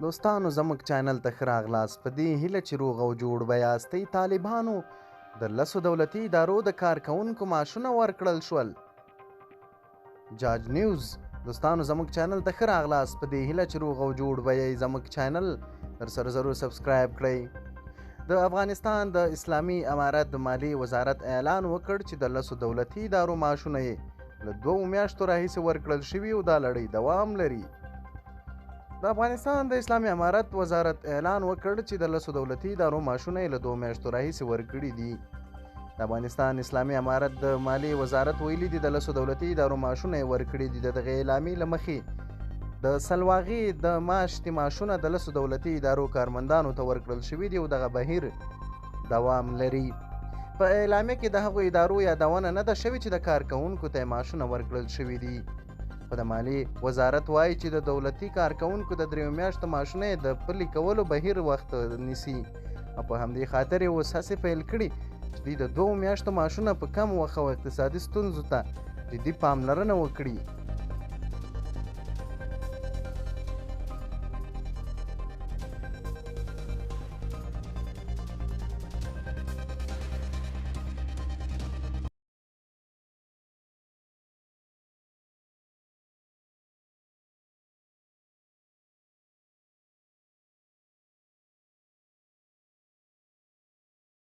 دوستانو زموږ چینل ته ښه راغلاست. په دې هیله چې روغ او جوړ به یاستئ، طالبانو د 10 دولتي ادارو د کارکوونکو معاشونه ورکړل شول. جاج نیوز دوستانو زموږ چینل ته ښه راغلاست. په دې هیله چې روغ او جوړ به یې زموږ چینل ورسره ضرور سبسکرایب کړئ. د افغانستان د اسلامي امارت د مالی وزارت اعلان وکړ چې د 10 دولتي ادارو معاشونه یې له 2 میاشتو راهیسې ورکړل شوي او دا لړۍ دوام لري. د افغانستان د اسلامي امارت وزارت اعلان وکړ چې د 10 دولتي ادارو معاشونه یې له 2 میاشتو راهیسې ورکړي دي. د افغانستان اسلامي امارت د مالی وزارت ویلي دي د 10 دولتي ادارو معاشونه یې ورکړي دي. د دغې اعلامیې له مخې د سلواغې د معاشتي معاشونه د 10 دولتي ادارو کارمندانو ته ورکړل شوي دي او دغه بهیر دوام لري. په اعلامیه کې د هغو ادارو یادونه نه ده شوې چې د کارکوونکو ته معاشونه ورکړل شوي دي. خو د مالی وزارت وایي چې د دولتي کارکوونکو د 3 میاشتو معاشونه یې د پلي کولو بهیر وخت نیسي او په همدې خاطر یې اوس هڅې پیل کړي چې دوی د 2 میاشتو معاشونه په کم وخت او اقتصادي ستونزو ته جدي پاملرنه وکړي.